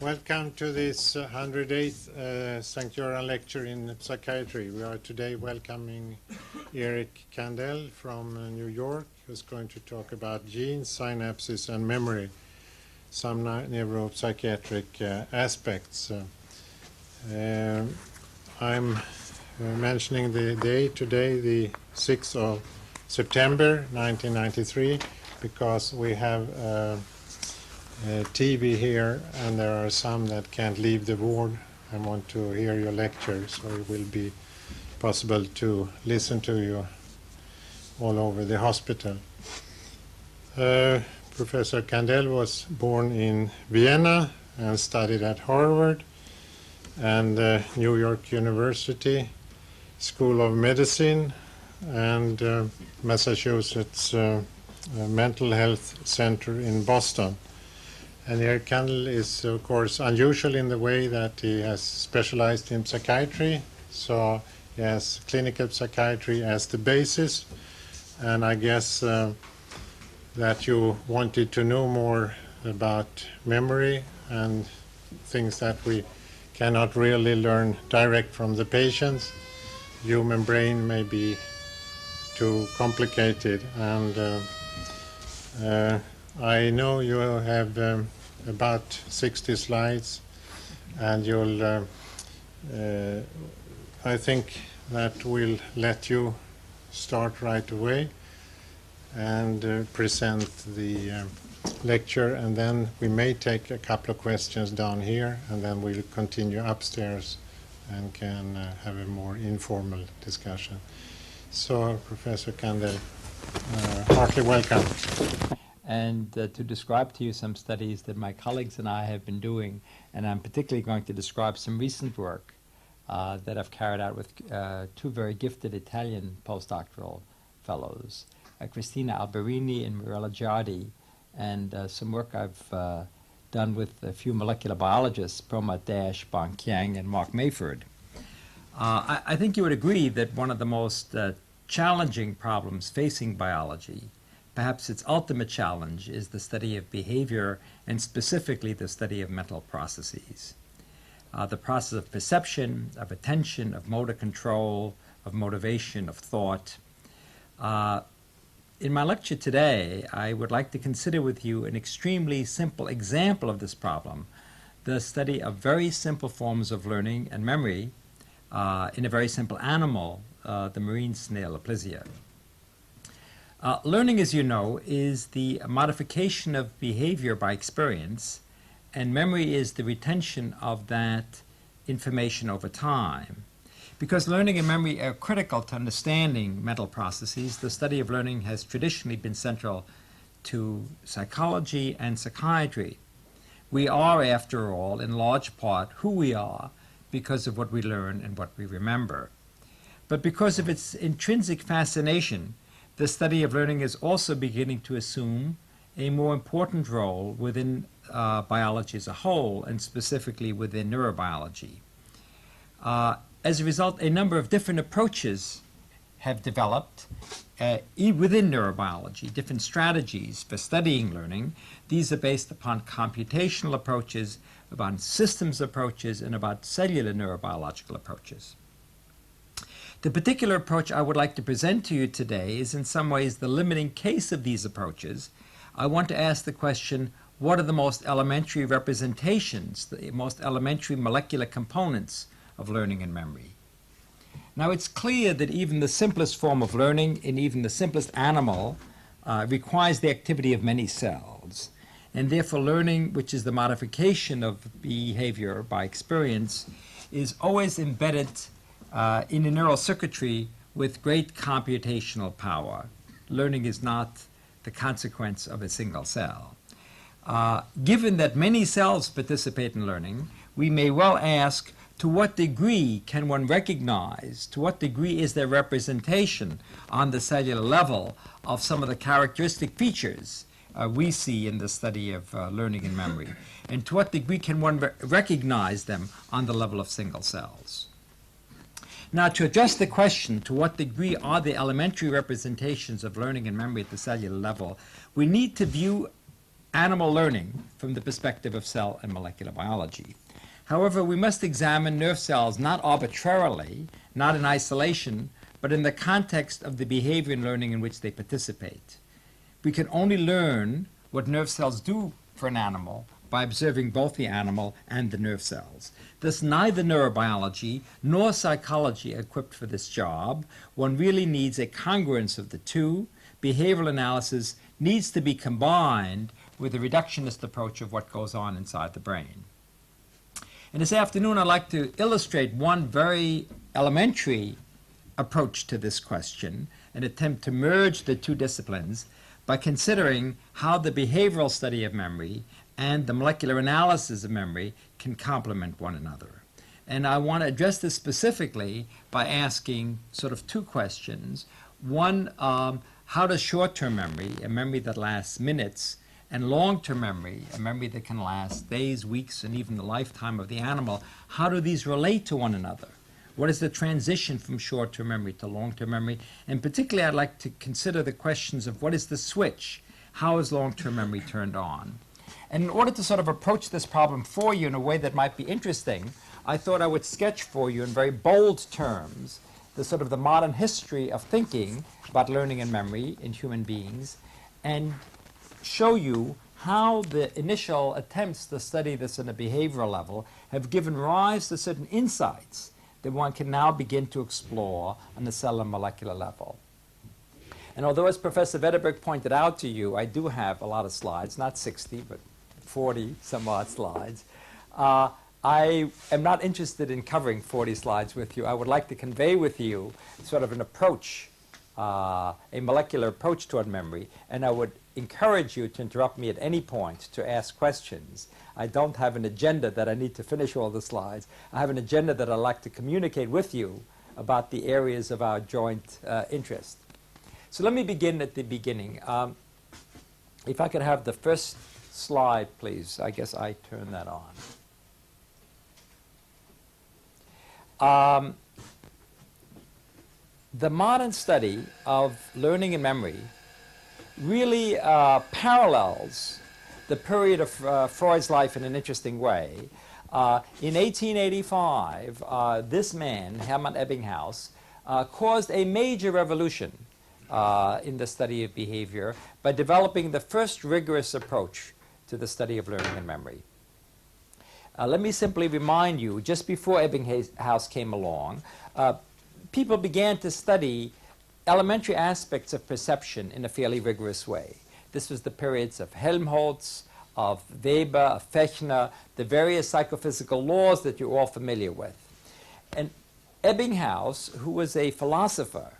Welcome to this 108th St. Göran lecture in psychiatry. We are today welcoming Eric Kandel from New York, who's going to talk about genes, synapses, and memory, some neuropsychiatric aspects. I'm mentioning the day today, the 6th of September 1993, because we have TV here, and there are some that can't leave the ward and want to hear your lecture, so it will be possible to listen to you all over the hospital. Professor Kandel was born in Vienna and studied at Harvard and New York University School of Medicine and Massachusetts Mental Health Center in Boston. And Eric Kandel is, of course, unusual in the way that he has specialized in psychiatry. So he has clinical psychiatry as the basis. And I guess that you wanted to know more about memory and things that we cannot really learn direct from the patients. Human brain may be too complicated. And I know you have about 60 slides, and you'll, I think that we'll let you start right away and present the lecture, and then we may take a couple of questions down here, and then we'll continue upstairs and can have a more informal discussion. So, Professor Kandel, heartily welcome. And to describe to you some studies that my colleagues and I have been doing, and I'm particularly going to describe some recent work that I've carried out with two very gifted Italian postdoctoral fellows, Cristina Alberini and Mirella Giardi, and some work I've done with a few molecular biologists, Pramod Dash, Bong Kiang, and Mark Mayford. I think you would agree that one of the most challenging problems facing biology, perhaps its ultimate challenge, is the study of behavior, and specifically the study of mental processes. The process of perception, of attention, of motor control, of motivation, of thought. In my lecture today, I would like to consider with you an extremely simple example of this problem, the study of very simple forms of learning and memory in a very simple animal, the marine snail Aplysia. Learning, as you know, is the modification of behavior by experience, and memory is the retention of that information over time. Because learning and memory are critical to understanding mental processes, the study of learning has traditionally been central to psychology and psychiatry. We are, after all, in large part, who we are because of what we learn and what we remember. But because of its intrinsic fascination, the study of learning is also beginning to assume a more important role within biology as a whole, and specifically within neurobiology. As a result, a number of different approaches have developed within neurobiology, different strategies for studying learning. These are based upon computational approaches, upon systems approaches, and about cellular neurobiological approaches. The particular approach I would like to present to you today is in some ways the limiting case of these approaches. I want to ask the question, what are the most elementary representations, the most elementary molecular components of learning and memory? Now, it's clear that even the simplest form of learning in even the simplest animal requires the activity of many cells. And therefore, learning, which is the modification of behavior by experience, is always embedded in a neural circuitry with great computational power. Learning is not the consequence of a single cell. Given that many cells participate in learning, we may well ask, to what degree can one recognize, to what degree is there representation on the cellular level of some of the characteristic features we see in the study of learning and memory? And to what degree can one recognize them on the level of single cells? Now, to address the question, to what degree are the elementary representations of learning and memory at the cellular level, we need to view animal learning from the perspective of cell and molecular biology. However, we must examine nerve cells not arbitrarily, not in isolation, but in the context of the behavior and learning in which they participate. We can only learn what nerve cells do for an animal by observing both the animal and the nerve cells. Thus, neither neurobiology nor psychology are equipped for this job. One really needs a congruence of the two. Behavioral analysis needs to be combined with a reductionist approach of what goes on inside the brain. And this afternoon, I'd like to illustrate one very elementary approach to this question, an attempt to merge the two disciplines by considering how the behavioral study of memory and the molecular analysis of memory can complement one another. And I want to address this specifically by asking sort of two questions. One, how does short-term memory, a memory that lasts minutes, and long-term memory, a memory that can last days, weeks, and even the lifetime of the animal, how do these relate to one another? What is the transition from short-term memory to long-term memory? And particularly, I'd like to consider the questions of what is the switch? How is long-term memory turned on? And in order to sort of approach this problem for you in a way that might be interesting, I thought I would sketch for you in very bold terms the sort of the modern history of thinking about learning and memory in human beings, and show you how the initial attempts to study this on a behavioral level have given rise to certain insights that one can now begin to explore on the cell and molecular level. And although, as Professor Vetterberg pointed out to you, I do have a lot of slides, not 60, but 40 some odd slides. I am not interested in covering 40 slides with you. I would like to convey with you sort of an approach, a molecular approach toward memory, and I would encourage you to interrupt me at any point to ask questions. I don't have an agenda that I need to finish all the slides. I have an agenda that I'd like to communicate with you about the areas of our joint interest. So let me begin at the beginning. If I could have the first slide, please. I guess I turn that on. The modern study of learning and memory really parallels the period of Freud's life in an interesting way. In 1885, this man, Hermann Epping House, caused a major revolution in the study of behavior by developing the first rigorous approach to the study of learning and memory. Let me simply remind you, just before Epping House came along, people began to study elementary aspects of perception in a fairly rigorous way. This was the periods of Helmholtz, of Weber, of Fechner, the various psychophysical laws that you're all familiar with. And Epping House, who was a philosopher,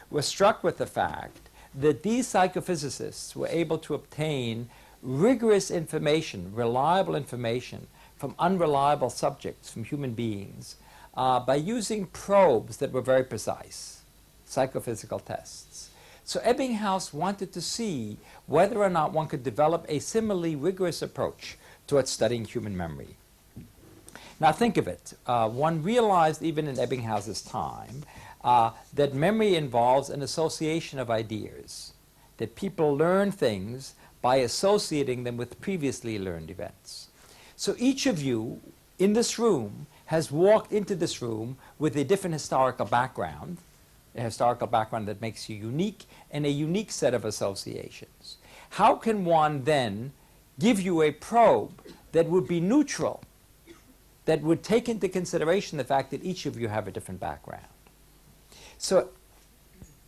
was struck with the fact that these psychophysicists were able to obtain rigorous information, reliable information, from unreliable subjects, from human beings, by using probes that were very precise, psychophysical tests. So Epping House wanted to see whether or not one could develop a similarly rigorous approach towards studying human memory. Now think of it. One realized even in Epping House's time that memory involves an association of ideas, that people learn things by associating them with previously learned events. So each of you in this room has walked into this room with a different historical background, a historical background that makes you unique, and a unique set of associations. How can one then give you a probe that would be neutral, that would take into consideration the fact that each of you have a different background? So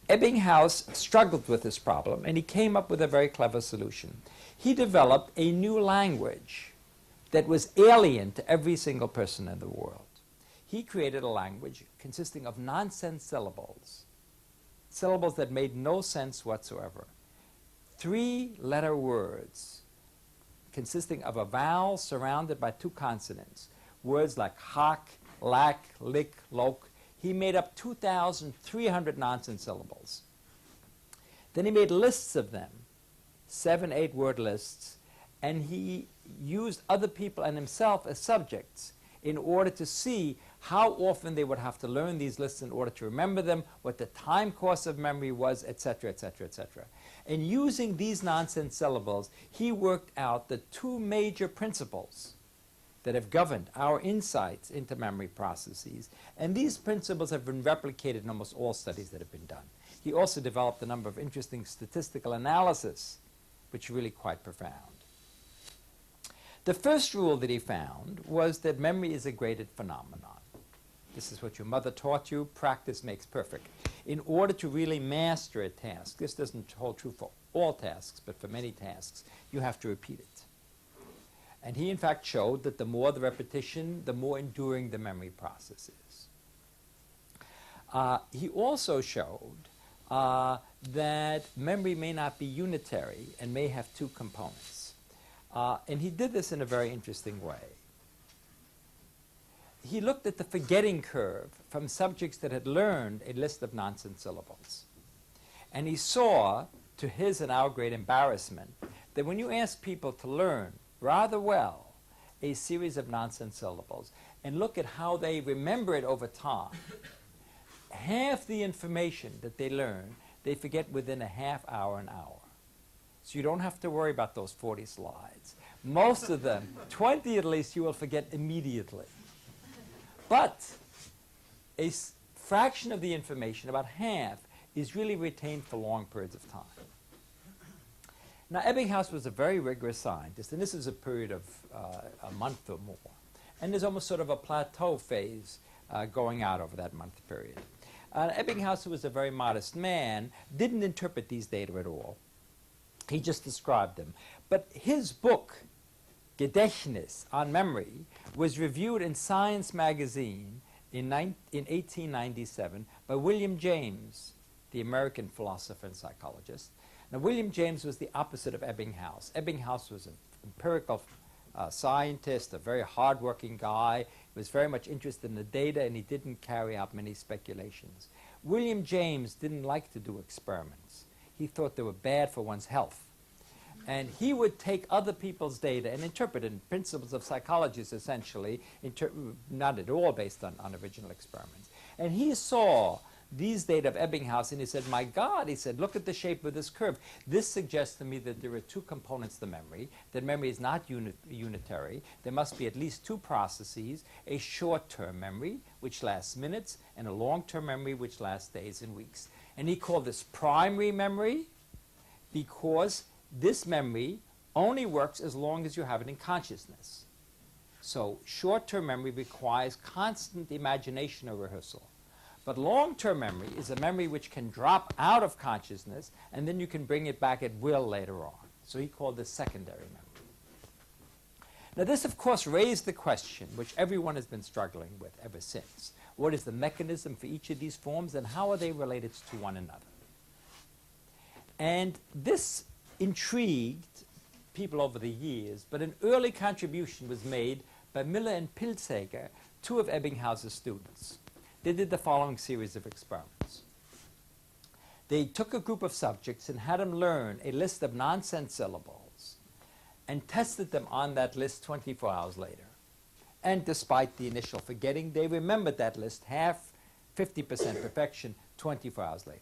Epping House struggled with this problem, and he came up with a very clever solution. He developed a new language that was alien to every single person in the world. He created a language consisting of nonsense syllables, syllables that made no sense whatsoever. 3-letter words consisting of a vowel surrounded by 2 consonants. Words like hock, lack, lick, loke. He made up 2,300 nonsense syllables. Then he made lists of them, 7, 8-word lists, and he used other people and himself as subjects in order to see how often they would have to learn these lists in order to remember them, what the time course of memory was, etc., etc., etc. And using these nonsense syllables, he worked out the two major principles that have governed our insights into memory processes. And these principles have been replicated in almost all studies that have been done. He also developed a number of interesting statistical analysis, which are really quite profound. The first rule that he found was that memory is a graded phenomenon. This is what your mother taught you: practice makes perfect. In order to really master a task, this doesn't hold true for all tasks, but for many tasks, you have to repeat it. And he, in fact, showed that the more the repetition, the more enduring the memory process is. He also showed that memory may not be unitary and may have two components. And he did this in a very interesting way. He looked at the forgetting curve from subjects that had learned a list of nonsense syllables. And he saw, to his and our great embarrassment, that when you ask people to learn rather well a series of nonsense syllables and look at how they remember it over time, half the information that they learn, they forget within a half hour, an hour. So you don't have to worry about those 40 slides. Most of them, 20 at least, you will forget immediately. But a fraction of the information, about half, is really retained for long periods of time. Now, Epping House was a very rigorous scientist, and this is a period of a month or more. And there's almost sort of a plateau phase going out over that month period. Epping House, who was a very modest man, didn't interpret these data at all. He just described them. But his book, Gedächtnis, on memory, was reviewed in Science magazine in 1897 by William James, the American philosopher and psychologist. Now, William James was the opposite of Epping House. Epping House was an empirical scientist, a very hardworking guy. He was very much interested in the data, and he didn't carry out many speculations. William James didn't like to do experiments. He thought they were bad for one's health. And he would take other people's data and interpret it in principles of psychology, essentially, not at all based on original experiments. And he saw these data of Epping House, and he said, my God, he said, look at the shape of this curve. This suggests to me that there are two components to memory, that memory is not unitary. There must be at least two processes, a short-term memory, which lasts minutes, and a long-term memory, which lasts days and weeks. And he called this primary memory because this memory only works as long as you have it in consciousness. So short-term memory requires constant imagination or rehearsal. But long-term memory is a memory which can drop out of consciousness, and then you can bring it back at will later on. So he called this secondary memory. Now this, of course, raised the question, which everyone has been struggling with ever since. What is the mechanism for each of these forms, and how are they related to one another? And this intrigued people over the years, but an early contribution was made by Miller and Pilzegger, two of Epping House's students. They did the following series of experiments. They took a group of subjects and had them learn a list of nonsense syllables and tested them on that list 24 hours later. And despite the initial forgetting, they remembered that list, 50% perfection, 24 hours later.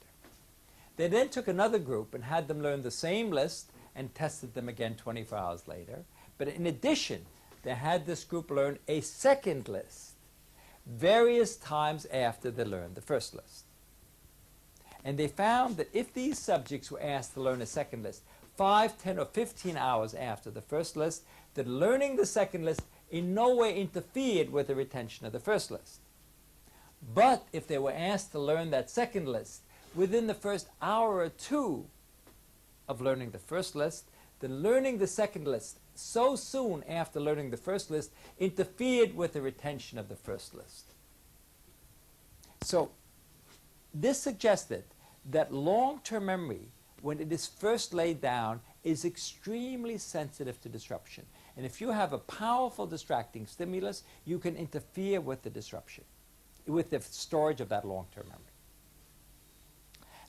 They then took another group and had them learn the same list and tested them again 24 hours later. But in addition, they had this group learn a second list various times after they learned the first list. And they found that if these subjects were asked to learn a second list 5, 10, or 15 hours after the first list, that learning the second list in no way interfered with the retention of the first list. But if they were asked to learn that second list within the first hour or two of learning the first list, then learning the second list so soon after learning the first list interfered with the retention of the first list. So this suggested that long-term memory, when it is first laid down, is extremely sensitive to disruption. And if you have a powerful distracting stimulus, you can interfere with the disruption, with the storage of that long-term memory.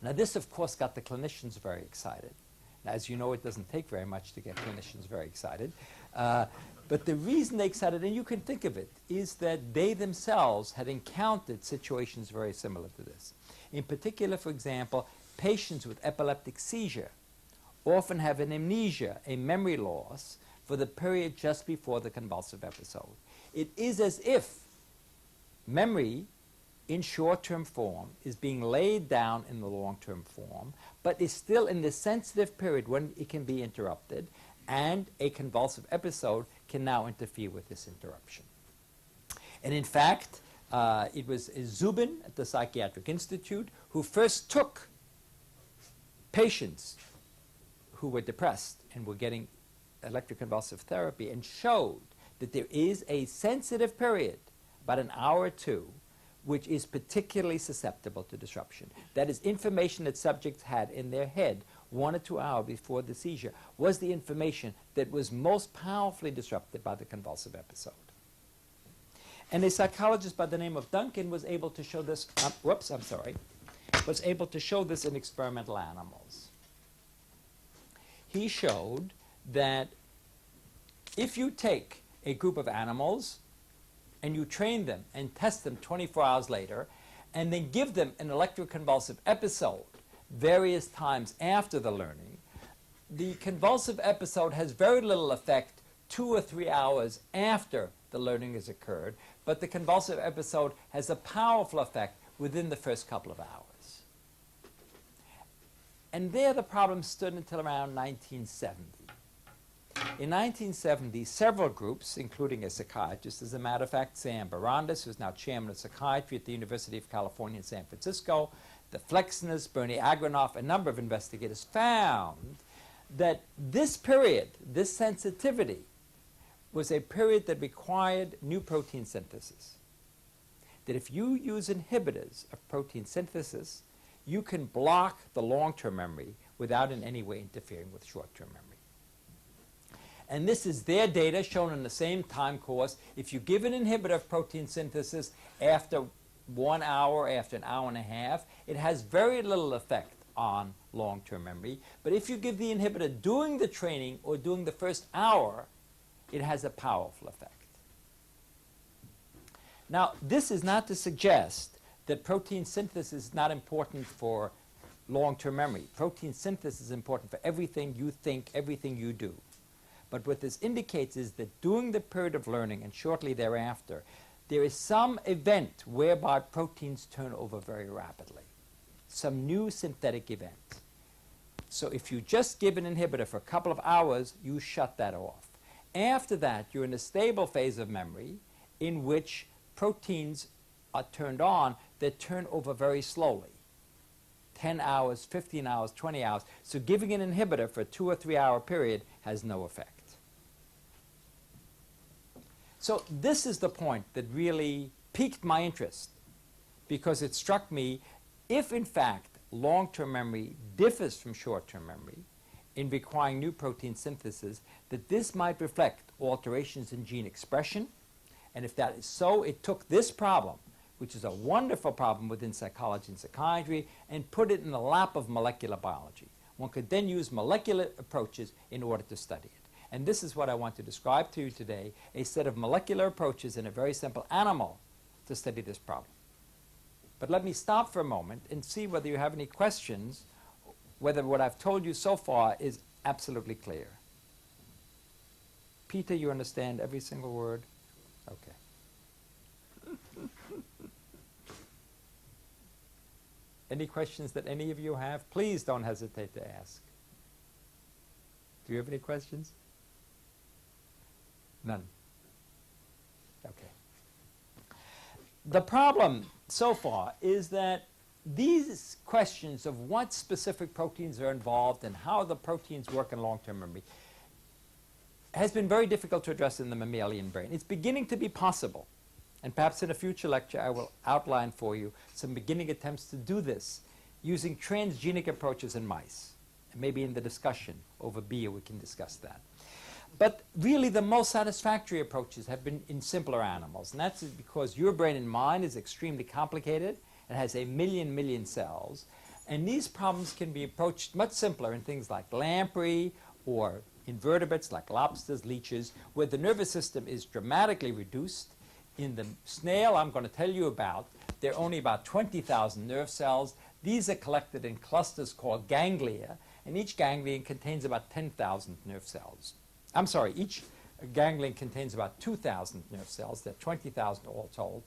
Now this, of course, got the clinicians very excited. Now, as you know, it doesn't take very much to get clinicians very excited. But But the reason they excited, and you can think of it, is that they themselves had encountered situations very similar to this. In particular, for example, patients with epileptic seizure often have an amnesia, a memory loss, for the period just before the convulsive episode. It is as if memory in short-term form is being laid down in the long-term form, but is still in the sensitive period when it can be interrupted, and a convulsive episode can now interfere with this interruption. And in fact, it was Zubin at the Psychiatric Institute who first took patients who were depressed and were getting electroconvulsive therapy and showed that there is a sensitive period, about an hour or two, which is particularly susceptible to disruption. That is, information that subjects had in their head 1 or 2 hours before the seizure was the information that was most powerfully disrupted by the convulsive episode. And a psychologist by the name of Duncan was able to show this, was able to show this in experimental animals. He showed that if you take a group of animals and you train them and test them 24 hours later, and then give them an electroconvulsive episode various times after the learning, the convulsive episode has very little effect 2 or 3 hours after the learning has occurred, but the convulsive episode has a powerful effect within the first couple of hours. And there the problem stood until around 1970. In 1970, several groups, including a psychiatrist, as a matter of fact, Sam Barandis, who's now chairman of psychiatry at the University of California in San Francisco, the Flexners, Bernie Agranoff, a number of investigators found that this period, this sensitivity, was a period that required new protein synthesis. That if you use inhibitors of protein synthesis, you can block the long-term memory without in any way interfering with short-term memory. And this is their data shown in the same time course. If you give an inhibitor of protein synthesis after 1 hour, after an hour and a half, it has very little effect on long-term memory. But if you give the inhibitor during the training or during the first hour, it has a powerful effect. Now, this is not to suggest that protein synthesis is not important for long-term memory. Protein synthesis is important for everything you think, everything you do. But what this indicates is that during the period of learning and shortly thereafter, there is some event whereby proteins turn over very rapidly, some new synthetic event. So if you just give an inhibitor for a couple of hours, you shut that off. After that, you're in a stable phase of memory in which proteins are turned on that turn over very slowly. 10 hours, 15 hours, 20 hours. So giving an inhibitor for a 2 or 3 hour period has no effect. So this is the point that really piqued my interest, because it struck me, if in fact long-term memory differs from short-term memory in requiring new protein synthesis, that this might reflect alterations in gene expression. And if that is so, it took this problem, which is a wonderful problem within psychology and psychiatry, and put it in the lap of molecular biology. One could then use molecular approaches in order to study it. And this is what I want to describe to you today, a set of molecular approaches in a very simple animal to study this problem. But let me stop for a moment and see whether you have any questions, whether what I've told you so far is absolutely clear. Peter, you understand every single word? Okay. Any questions that any of you have? Please don't hesitate to ask. Do you have any questions? None. Okay. The problem so far is that these questions of what specific proteins are involved and how the proteins work in long-term memory has been very difficult to address in the mammalian brain. It's beginning to be possible. And perhaps in a future lecture I will outline for you some beginning attempts to do this using transgenic approaches in mice. And maybe in the discussion over beer we can discuss that. But really the most satisfactory approaches have been in simpler animals. And that's because your brain and mine is extremely complicated. It has a million cells. And these problems can be approached much simpler in things like lamprey or invertebrates like lobsters, leeches, where the nervous system is dramatically reduced. In the snail I'm going to tell you about, there are only about 20,000 nerve cells. These are collected in clusters called ganglia, and each ganglion contains about 10,000 nerve cells. I'm sorry, each ganglion contains about 2,000 nerve cells. There are 20,000 all told.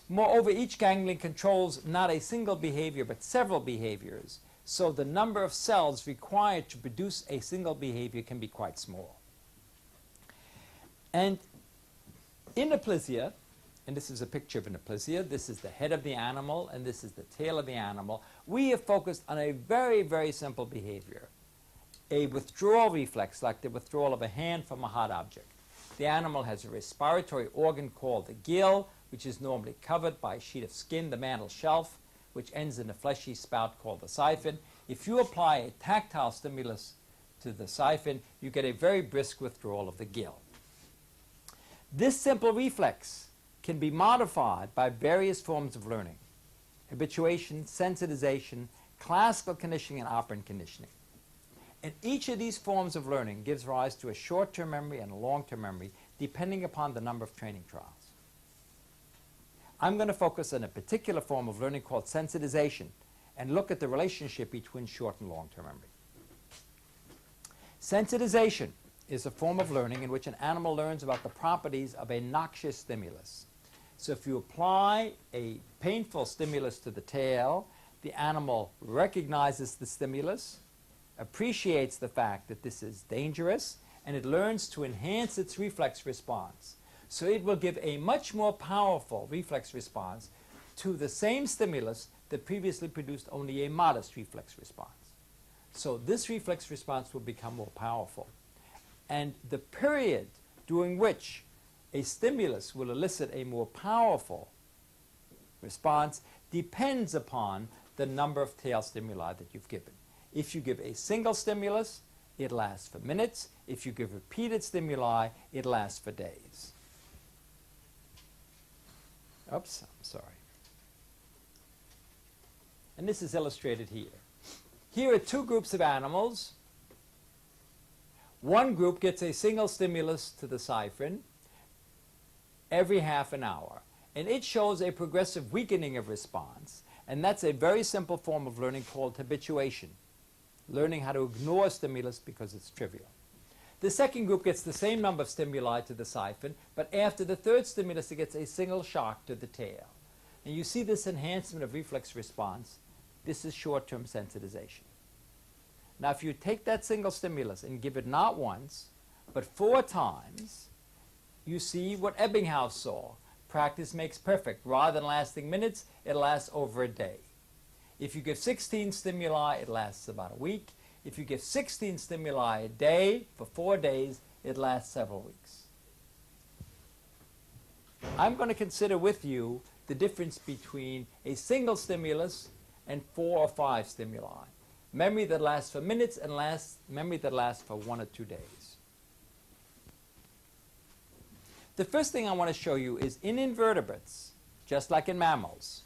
Moreover, each ganglion controls not a single behavior but several behaviors, so the number of cells required to produce a single behavior can be quite small. And in aplysia, and this is a picture of an aplysia, this is the head of the animal and this is the tail of the animal, we have focused on a very, very simple behavior, a withdrawal reflex like the withdrawal of a hand from a hot object. The animal has a respiratory organ called the gill, which is normally covered by a sheet of skin, the mantle shelf, which ends in a fleshy spout called the siphon. If you apply a tactile stimulus to the siphon, you get a very brisk withdrawal of the gill. This simple reflex can be modified by various forms of learning: habituation, sensitization, classical conditioning, and operant conditioning. And each of these forms of learning gives rise to a short-term memory and a long-term memory, depending upon the number of training trials. I'm going to focus on a particular form of learning called sensitization and look at the relationship between short and long-term memory. Sensitization is a form of learning in which an animal learns about the properties of a noxious stimulus. So if you apply a painful stimulus to the tail, the animal recognizes the stimulus, appreciates the fact that this is dangerous, and it learns to enhance its reflex response. So it will give a much more powerful reflex response to the same stimulus that previously produced only a modest reflex response. So this reflex response will become more powerful. And the period during which a stimulus will elicit a more powerful response depends upon the number of tail stimuli that you've given. If you give a single stimulus, it lasts for minutes. If you give repeated stimuli, it lasts for days. Oops, I'm sorry. And this is illustrated here. Here are two groups of animals. One group gets a single stimulus to the siphon every half an hour, and it shows a progressive weakening of response, and that's a very simple form of learning called habituation, learning how to ignore stimulus because it's trivial. The second group gets the same number of stimuli to the siphon, but after the third stimulus it gets a single shock to the tail. And you see this enhancement of reflex response. This is short-term sensitization. Now if you take that single stimulus and give it not once, but 4 times, you see what Epping House saw. Practice makes perfect. Rather than lasting minutes, it lasts over a day. If you give 16 stimuli, it lasts about a week. If you give 16 stimuli a day for 4 days, it lasts several weeks. I'm going to consider with you the difference between a single stimulus and 4 or 5 stimuli. Memory that lasts for minutes and memory that lasts for 1 or 2 days. The first thing I want to show you is in invertebrates, just like in mammals,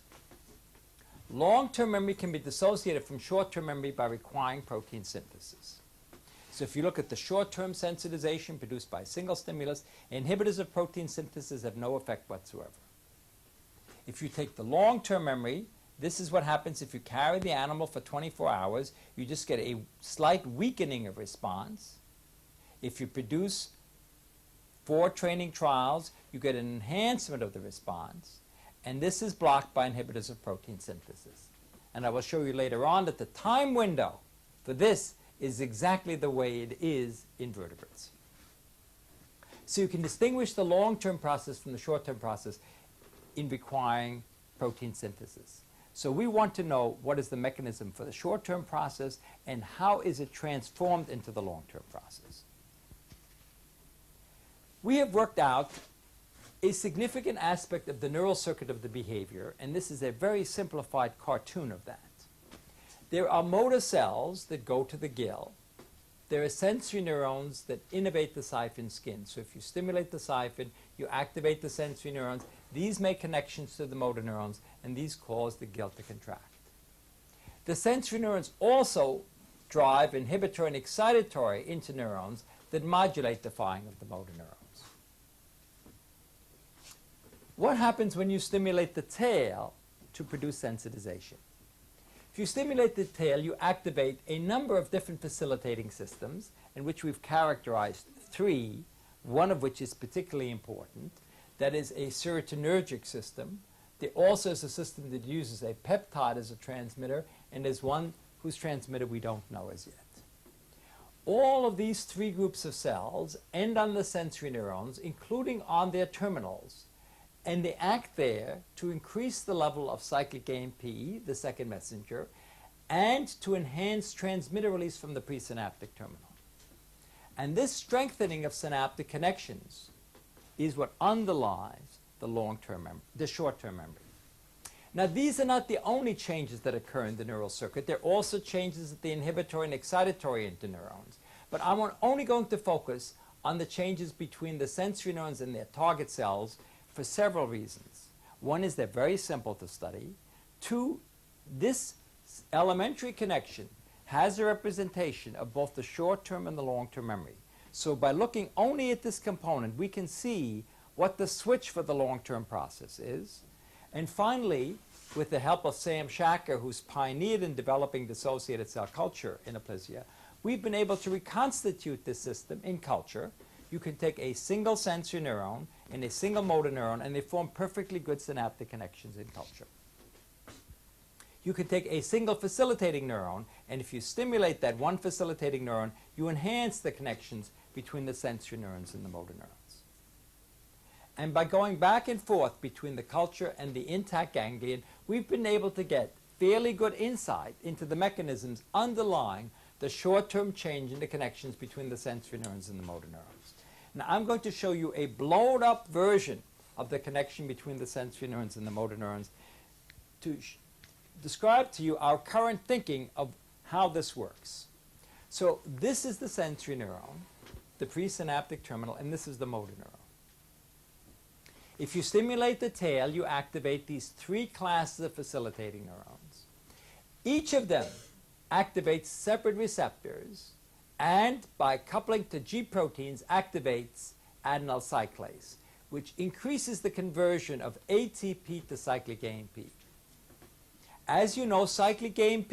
long-term memory can be dissociated from short-term memory by requiring protein synthesis. So if you look at the short-term sensitization produced by a single stimulus, inhibitors of protein synthesis have no effect whatsoever. If you take the long-term memory, this is what happens if you carry the animal for 24 hours. You just get a slight weakening of response. If you produce 4 training trials, you get an enhancement of the response. And this is blocked by inhibitors of protein synthesis. And I will show you later on that the time window for this is exactly the way it is in vertebrates. So you can distinguish the long-term process from the short-term process in requiring protein synthesis. So we want to know what is the mechanism for the short-term process and how is it transformed into the long-term process. We have worked out a significant aspect of the neural circuit of the behavior, and this is a very simplified cartoon of that. There are motor cells that go to the gill. There are sensory neurons that innervate the siphon skin. So if you stimulate the siphon, you activate the sensory neurons. These make connections to the motor neurons, and these cause the gill to contract. The sensory neurons also drive inhibitory and excitatory interneurons that modulate the firing of the motor neurons. What happens when you stimulate the tail to produce sensitization? If you stimulate the tail, you activate a number of different facilitating systems, in which we've characterized 3, one of which is particularly important. That is a serotonergic system. There also is a system that uses a peptide as a transmitter, and there's one whose transmitter we don't know as yet. All of these 3 groups of cells end on the sensory neurons, including on their terminals, and they act there to increase the level of cyclic AMP, the second messenger, and to enhance transmitter release from the presynaptic terminal. And this strengthening of synaptic connections is what underlies the long-term memory, the short-term memory. Now, these are not the only changes that occur in the neural circuit. There are also changes at the inhibitory and excitatory interneurons. But I'm only going to focus on the changes between the sensory neurons and their target cells for several reasons. One is they're very simple to study. 2, this elementary connection has a representation of both the short-term and the long-term memory. So by looking only at this component, we can see what the switch for the long-term process is. And finally, with the help of Sam Shacker, who's pioneered in developing dissociated cell culture in aplysia, we've been able to reconstitute this system in culture. You can take a single sensory neuron and a single motor neuron, and they form perfectly good synaptic connections in culture. You can take a single facilitating neuron, and if you stimulate that one facilitating neuron, you enhance the connections between the sensory neurons and the motor neurons. And by going back and forth between the culture and the intact ganglion, we've been able to get fairly good insight into the mechanisms underlying the short-term change in the connections between the sensory neurons and the motor neurons. Now, I'm going to show you a blown-up version of the connection between the sensory neurons and the motor neurons to describe to you our current thinking of how this works. So this is the sensory neuron, the presynaptic terminal, and this is the motor neuron. If you stimulate the tail, you activate these 3 classes of facilitating neurons. Each of them activates separate receptors, and by coupling to G proteins activates adenyl cyclase, which increases the conversion of ATP to cyclic AMP. As you know, cyclic AMP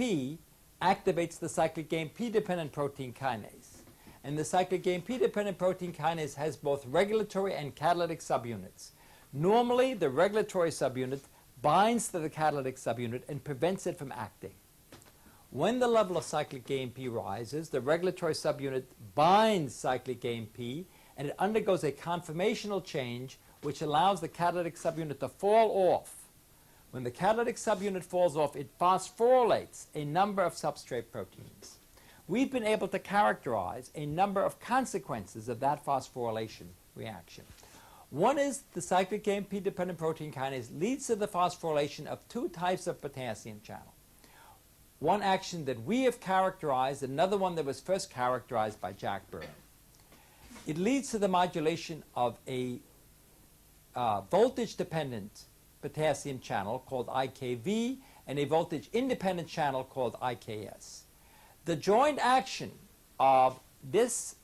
activates the cyclic AMP-dependent protein kinase. And the cyclic AMP-dependent protein kinase has both regulatory and catalytic subunits. Normally, the regulatory subunit binds to the catalytic subunit and prevents it from acting. When the level of cyclic AMP rises, the regulatory subunit binds cyclic AMP, and it undergoes a conformational change which allows the catalytic subunit to fall off. When the catalytic subunit falls off, it phosphorylates a number of substrate proteins. We've been able to characterize a number of consequences of that phosphorylation reaction. One is the cyclic AMP-dependent protein kinase leads to the phosphorylation of 2 types of potassium channel. One action that we have characterized, another one that was first characterized by Jack Byrne. It leads to the modulation of a voltage-dependent potassium channel called IKV and a voltage-independent channel called IKS. The joint action of this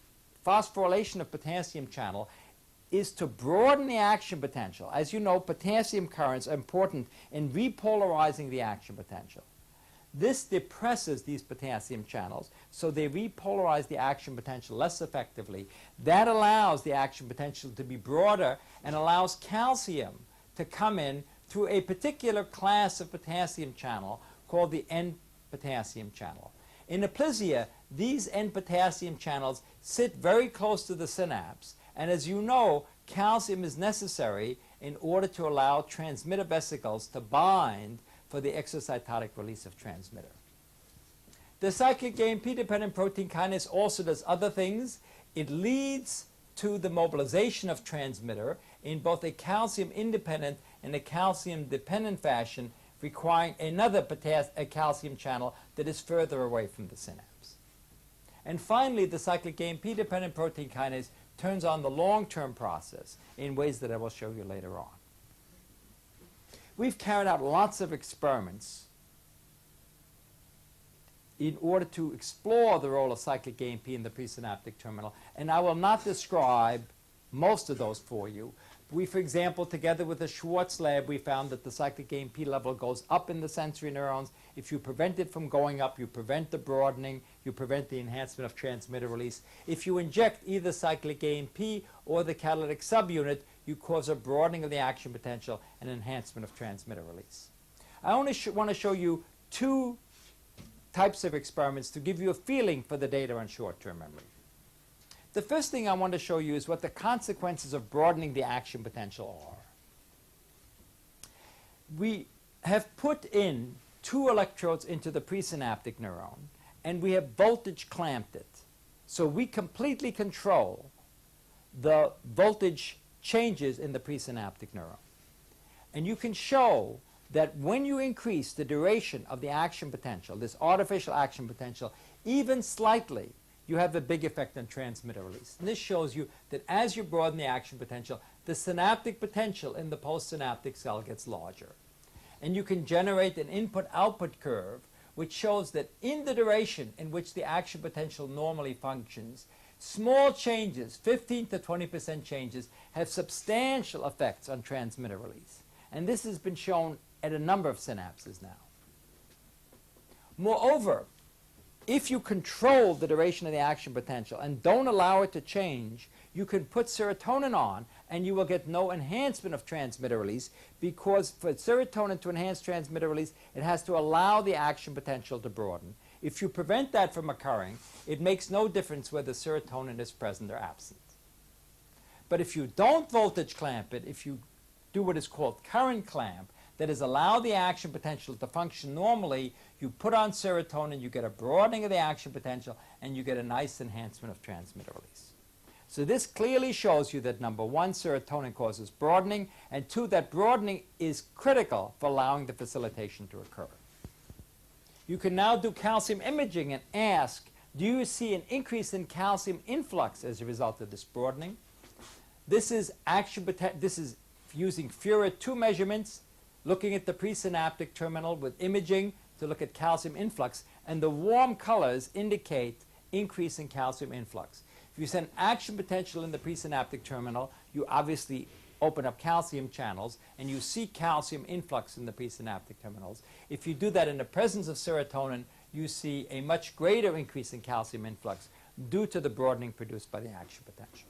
phosphorylation of potassium channel is to broaden the action potential. As you know, potassium currents are important in repolarizing the action potential. This depresses these potassium channels, so they repolarize the action potential less effectively. That allows the action potential to be broader and allows calcium to come in through a particular class of potassium channel called the N-potassium channel. In aplysia, these N-potassium channels sit very close to the synapse, and as you know, calcium is necessary in order to allow transmitter vesicles to bind for the exocytotic release of transmitter. The cyclic AMP-dependent protein kinase also does other things. It leads to the mobilization of transmitter in both a calcium-independent and a calcium-dependent fashion, requiring another calcium channel that is further away from the synapse. And finally, the cyclic AMP-dependent protein kinase turns on the long-term process in ways that I will show you later on. We've carried out lots of experiments in order to explore the role of cyclic AMP in the presynaptic terminal. And I will not describe most of those for you. We, for example, together with the Schwartz lab, we found that the cyclic AMP level goes up in the sensory neurons. If you prevent it from going up, you prevent the broadening, you prevent the enhancement of transmitter release. If you inject either cyclic AMP or the catalytic subunit, you cause a broadening of the action potential and enhancement of transmitter release. I only want to show you two types of experiments to give you a feeling for the data on short-term memory. The first thing I want to show you is what the consequences of broadening the action potential are. We have put in 2 electrodes into the presynaptic neuron, and we have voltage clamped it. So we completely control the voltage changes in the presynaptic neuron. And you can show that when you increase the duration of the action potential, this artificial action potential, even slightly, you have a big effect on transmitter release. And this shows you that as you broaden the action potential, the synaptic potential in the postsynaptic cell gets larger. And you can generate an input-output curve which shows that in the duration in which the action potential normally functions, small changes, 15 to 20% changes, have substantial effects on transmitter release. And this has been shown at a number of synapses now. Moreover, if you control the duration of the action potential and don't allow it to change, you can put serotonin on and you will get no enhancement of transmitter release, because for serotonin to enhance transmitter release, it has to allow the action potential to broaden. If you prevent that from occurring, it makes no difference whether serotonin is present or absent. But if you don't voltage clamp it, if you do what is called current clamp, that is, allow the action potential to function normally, you put on serotonin, you get a broadening of the action potential, and you get a nice enhancement of transmitter release. So this clearly shows you that, number 1, serotonin causes broadening, and 2, that broadening is critical for allowing the facilitation to occur. You can now do calcium imaging and ask, do you see an increase in calcium influx as a result of this broadening? This is using FURA-2 measurements, looking at the presynaptic terminal with imaging to look at calcium influx, and the warm colors indicate increase in calcium influx. If you send action potential in the presynaptic terminal, you obviously open up calcium channels, and you see calcium influx in the presynaptic terminals. If you do that in the presence of serotonin, you see a much greater increase in calcium influx due to the broadening produced by the action potential.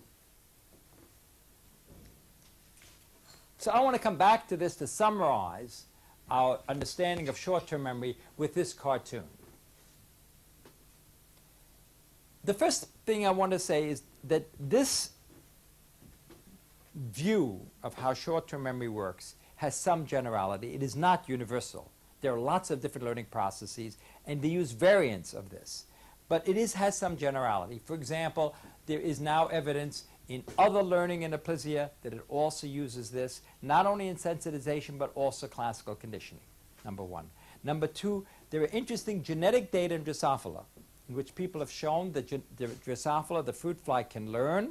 So I want to come back to this to summarize our understanding of short-term memory with this cartoon. The first thing I want to say is that this view of how short-term memory works has some generality. It is not universal. There are lots of different learning processes, and they use variants of this. But it has some generality. For example, there is now evidence in other learning in aplysia that it also uses this, not only in sensitization, but also classical conditioning, number 1. Number 2, there are interesting genetic data in Drosophila, in which people have shown that the Drosophila, the fruit fly, can learn,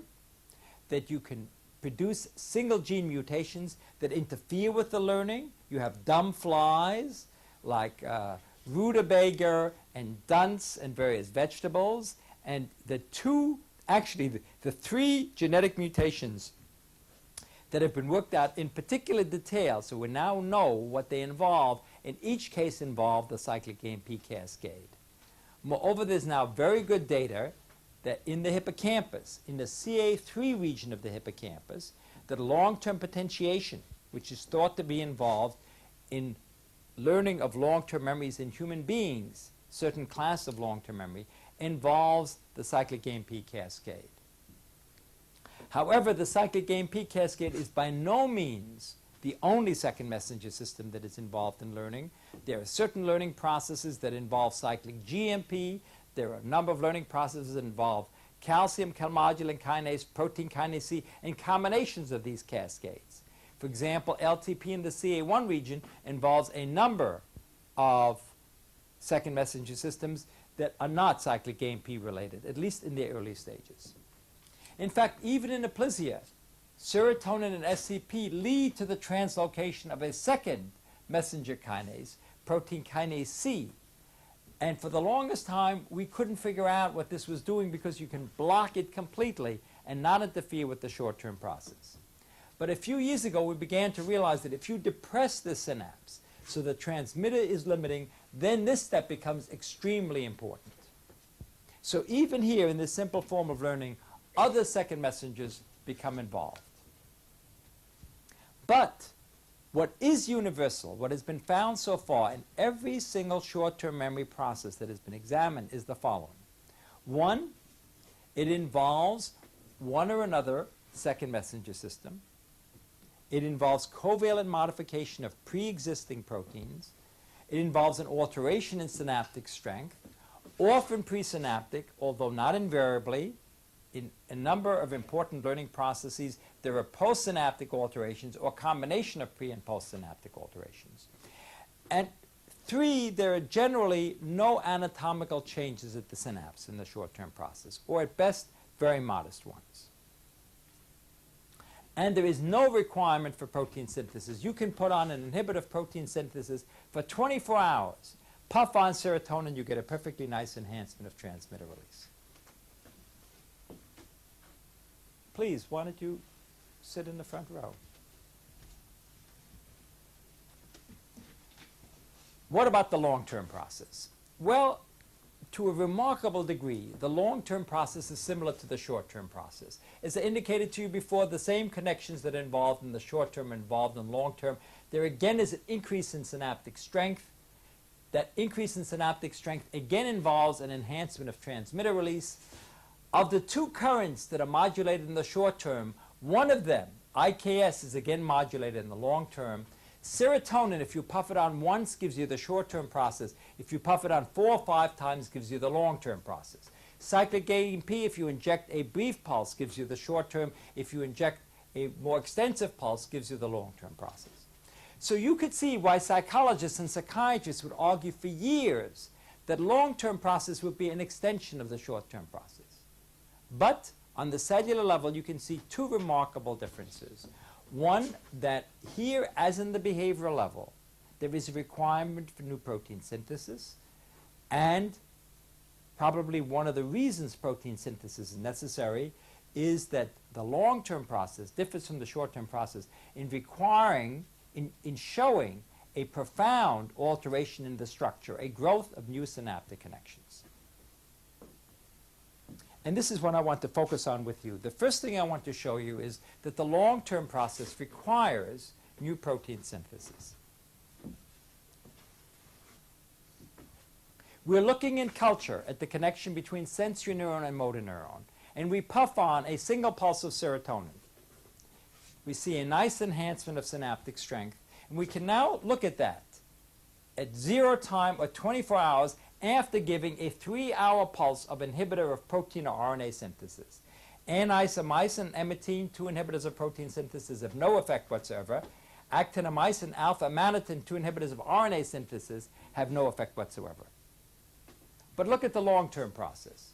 that you can produce single gene mutations that interfere with the learning. You have dumb flies like rutabaga and dunce and various vegetables, and the 3 genetic mutations that have been worked out in particular detail, so we now know what they involve, in each case involve the cyclic AMP cascade. Moreover, there's now very good data that in the hippocampus, in the CA3 region of the hippocampus, that long-term potentiation, which is thought to be involved in learning of long-term memories in human beings, certain class of long-term memory, involves the cyclic AMP cascade. However, the cyclic AMP cascade is by no means the only second messenger system that is involved in learning. There are certain learning processes that involve cyclic GMP. There are a number of learning processes that involve calcium calmodulin kinase, protein kinase C, and combinations of these cascades. For example, LTP in the CA1 region involves a number of second messenger systems that are not cyclic AMP related, at least in their early stages. In fact, even in aplysia, serotonin and SCP lead to the translocation of a second messenger kinase, protein kinase C, And for the longest time, we couldn't figure out what this was doing because you can block it completely and not interfere with the short-term process. But a few years ago, we began to realize that if you depress the synapse so the transmitter is limiting, then this step becomes extremely important. So even here in this simple form of learning, other second messengers become involved. But what is universal, what has been found so far in every single short-term memory process that has been examined is the following. One, it involves one or another second messenger system. It involves covalent modification of pre-existing proteins. It involves an alteration in synaptic strength, often presynaptic, although not invariably. In a number of important learning processes, there are postsynaptic alterations or combination of pre and postsynaptic alterations. And three, there are generally no anatomical changes at the synapse in the short-term process, or at best, very modest ones. And there is no requirement for protein synthesis. You can put on an inhibitor of protein synthesis for 24 hours, puff on serotonin, you get a perfectly nice enhancement of transmitter release. Please, why don't you sit in the front row? What about the long-term process? Well, to a remarkable degree, the long-term process is similar to the short-term process. As I indicated to you before, the same connections that are involved in the short-term are involved in long-term. There again is an increase in synaptic strength. That increase in synaptic strength again involves an enhancement of transmitter release. Of the two currents that are modulated in the short term, one of them, IKS, is again modulated in the long term. Serotonin, if you puff it on once, gives you the short-term process. If you puff it on 4 or 5 times, gives you the long-term process. Cyclic AMP, if you inject a brief pulse, gives you the short-term. If you inject a more extensive pulse, gives you the long-term process. So you could see why psychologists and psychiatrists would argue for years that long-term process would be an extension of the short-term process. But on the cellular level, you can see two remarkable differences. One, that here, as in the behavioral level, there is a requirement for new protein synthesis, and probably one of the reasons protein synthesis is necessary is that the long-term process differs from the short-term process in requiring, in showing a profound alteration in the structure, a growth of new synaptic connections. And this is what I want to focus on with you. The first thing I want to show you is that the long-term process requires new protein synthesis. We're looking in culture at the connection between sensory neuron and motor neuron, and we puff on a single pulse of serotonin. We see a nice enhancement of synaptic strength, and we can now look at that at 0 time or 24 hours after giving a 3-hour pulse of inhibitor of protein or RNA synthesis. Anisomycin and emetine, 2 inhibitors of protein synthesis, have no effect whatsoever. Actinomycin, alpha, mannitine, 2 inhibitors of RNA synthesis, have no effect whatsoever. But look at the long-term process.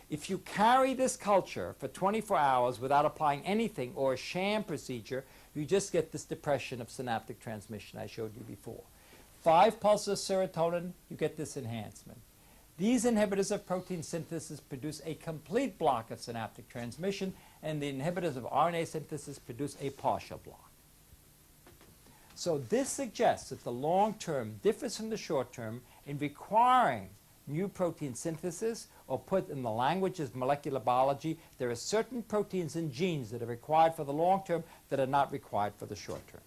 If you carry this culture for 24 hours without applying anything or a sham procedure, you just get this depression of synaptic transmission I showed you before. 5 pulses of serotonin, you get this enhancement. These inhibitors of protein synthesis produce a complete block of synaptic transmission, and the inhibitors of RNA synthesis produce a partial block. So this suggests that the long term differs from the short term in requiring new protein synthesis, or put in the language of molecular biology, there are certain proteins and genes that are required for the long term that are not required for the short term.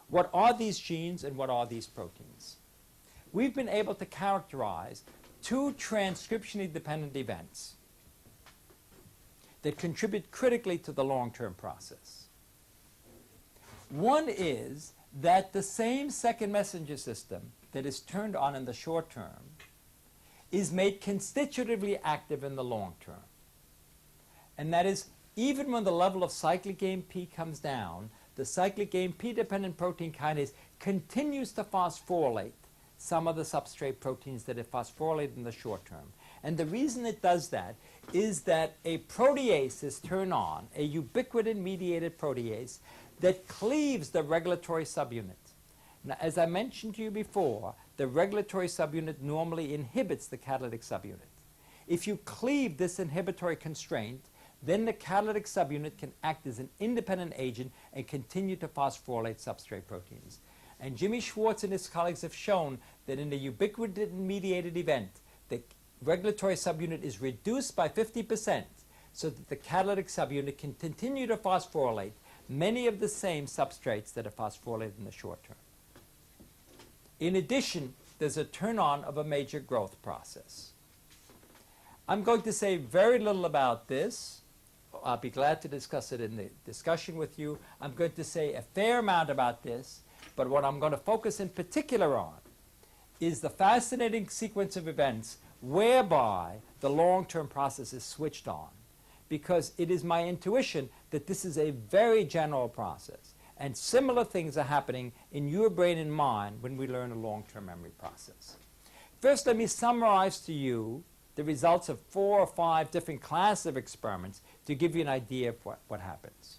What are these genes and what are these proteins? We've been able to characterize 2 transcriptionally dependent events that contribute critically to the long-term process. One is that the same second messenger system that is turned on in the short term is made constitutively active in the long term. And that is, even when the level of cyclic AMP comes down, the cyclic AMP-dependent protein kinase continues to phosphorylate some of the substrate proteins that it phosphorylated in the short term. And the reason it does that is that a protease is turned on, a ubiquitin-mediated protease, that cleaves the regulatory subunit. Now, as I mentioned to you before, the regulatory subunit normally inhibits the catalytic subunit. If you cleave this inhibitory constraint, then the catalytic subunit can act as an independent agent and continue to phosphorylate substrate proteins. And Jimmy Schwartz and his colleagues have shown that in a ubiquitin-mediated event, the regulatory subunit is reduced by 50% so that the catalytic subunit can continue to phosphorylate many of the same substrates that are phosphorylated in the short term. In addition, there's a turn-on of a major growth process. I'm going to say very little about this. I'll be glad to discuss it in the discussion with you. I'm going to say a fair amount about this, but what I'm going to focus in particular on is the fascinating sequence of events whereby the long-term process is switched on, because it is my intuition that this is a very general process, and similar things are happening in your brain and mine when we learn a long-term memory process. First, let me summarize to you the results of 4 or 5 different classes of experiments to give you an idea of what happens.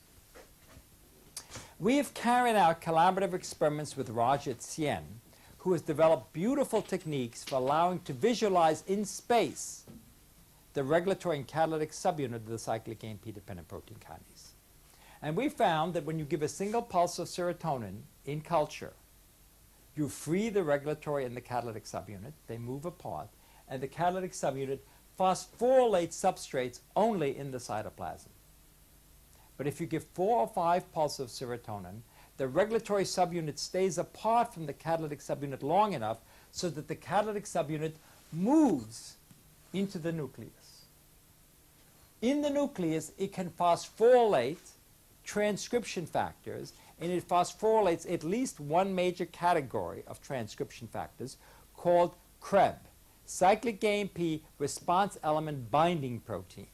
We have carried out collaborative experiments with Roger Tsien, who has developed beautiful techniques for allowing to visualize in space the regulatory and catalytic subunit of the cyclic AMP-dependent protein kinase. And we found that when you give a single pulse of serotonin in culture, you free the regulatory and the catalytic subunit, they move apart, and the catalytic subunit phosphorylates substrates only in the cytoplasm. But if you give 4 or 5 pulses of serotonin, the regulatory subunit stays apart from the catalytic subunit long enough so that the catalytic subunit moves into the nucleus. In the nucleus, it can phosphorylate transcription factors, and it phosphorylates at least one major category of transcription factors called CREB, cyclic AMP response element binding protein.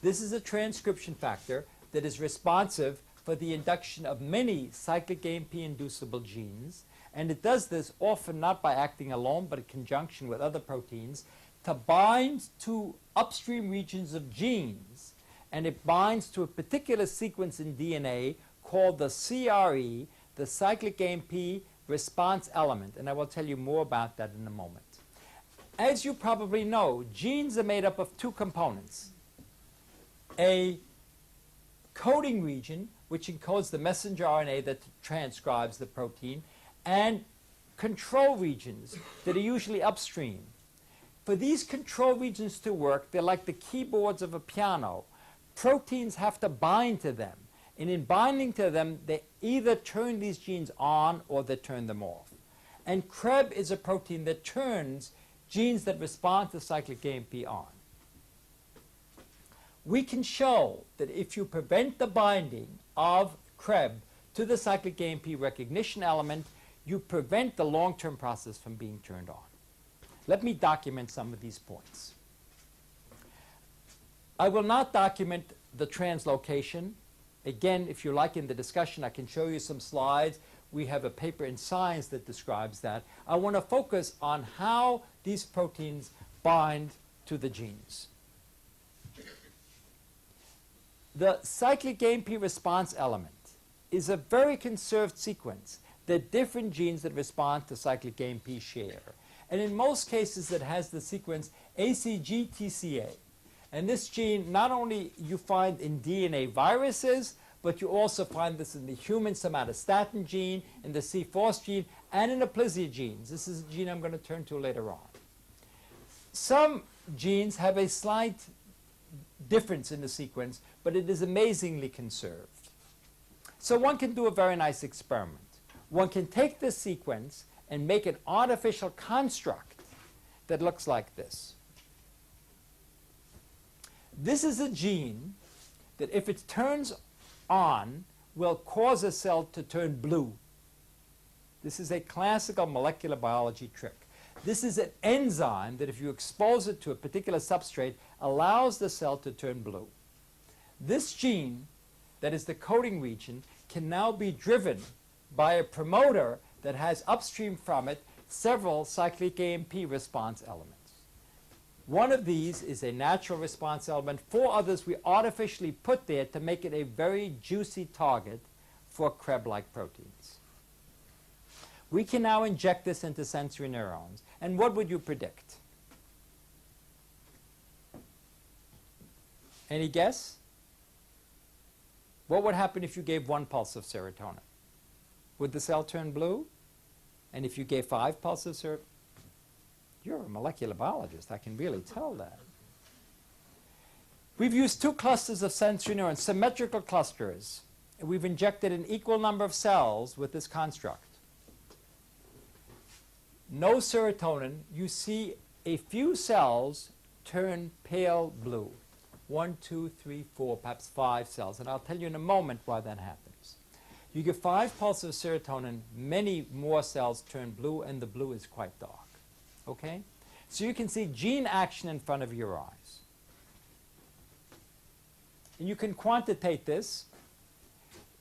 This is a transcription factor that is responsive for the induction of many cyclic AMP-inducible genes, and it does this often not by acting alone but in conjunction with other proteins to bind to upstream regions of genes, and it binds to a particular sequence in DNA called the CRE, the cyclic AMP response element, and I will tell you more about that in a moment. As you probably know, genes are made up of 2 components: a coding region, which encodes the messenger RNA that transcribes the protein, and control regions that are usually upstream. For these control regions to work, they're like the keyboards of a piano. Proteins have to bind to them, and in binding to them, they either turn these genes on or they turn them off. And CREB is a protein that turns genes that respond to cyclic AMP on. We can show that if you prevent the binding of CREB to the cyclic AMP recognition element, you prevent the long-term process from being turned on. Let me document some of these points. I will not document the translocation. Again, if you like in the discussion, I can show you some slides. We have a paper in Science that describes that. I want to focus on how these proteins bind to the genes. The cyclic AMP response element is a very conserved sequence that different genes that respond to cyclic AMP share. And in most cases, it has the sequence ACGTCA. And this gene, not only you find in DNA viruses, but you also find this in the human somatostatin gene, in the C-Force gene, and in the Plissia genes. This is a gene I'm going to turn to later on. Some genes have a slight difference in the sequence, but it is amazingly conserved. So one can do a very nice experiment. One can take this sequence and make an artificial construct that looks like this. This is a gene that, if it turns on, will cause a cell to turn blue. This is a classical molecular biology trick. This is an enzyme that, if you expose it to a particular substrate, allows the cell to turn blue. This gene, that is the coding region, can now be driven by a promoter that has upstream from it several cyclic AMP response elements. One of these is a natural response element. 4 others we artificially put there to make it a very juicy target for CREB-like proteins. We can now inject this into sensory neurons. And what would you predict? Any guess? What would happen if you gave 1 pulse of serotonin? Would the cell turn blue? And if you gave 5 pulses of serotonin? You're a molecular biologist. I can really tell that. We've used 2 clusters of sensory neurons, symmetrical clusters. And we've injected an equal number of cells with this construct. No serotonin. You see a few cells turn pale blue. 1, 2, 3, 4, perhaps 5 cells. And I'll tell you in a moment why that happens. You give 5 pulses of serotonin, many more cells turn blue, and the blue is quite dark. Okay? So you can see gene action in front of your eyes. And you can quantitate this.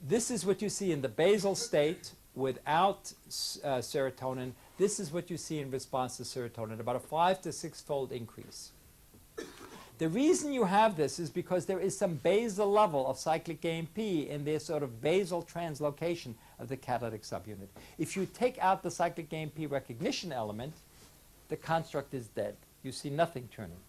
This is what you see in the basal state without serotonin. This is what you see in response to serotonin, about a 5 to 6-fold increase. The reason you have this is because there is some basal level of cyclic AMP in this sort of basal translocation of the catalytic subunit. If you take out the cyclic AMP recognition element, the construct is dead. You see nothing turning.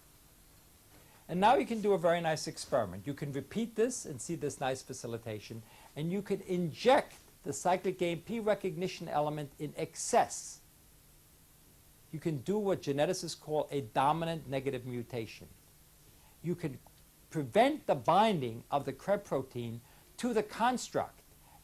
And now you can do a very nice experiment. You can repeat this and see this nice facilitation, and you could inject the cyclic AMP recognition element in excess. You can do what geneticists call a dominant negative mutation. You can prevent the binding of the Krebs protein to the construct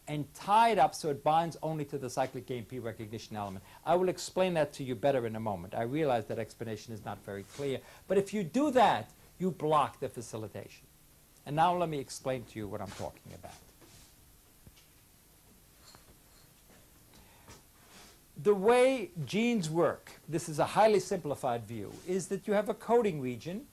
and tie it up so it binds only to the cyclic AMP recognition element. I will explain that to you better in a moment. I realize that explanation is not very clear. But if you do that, you block the facilitation. And now let me explain to you what I'm talking about. The way genes work, this is a highly simplified view, is that you have a coding region,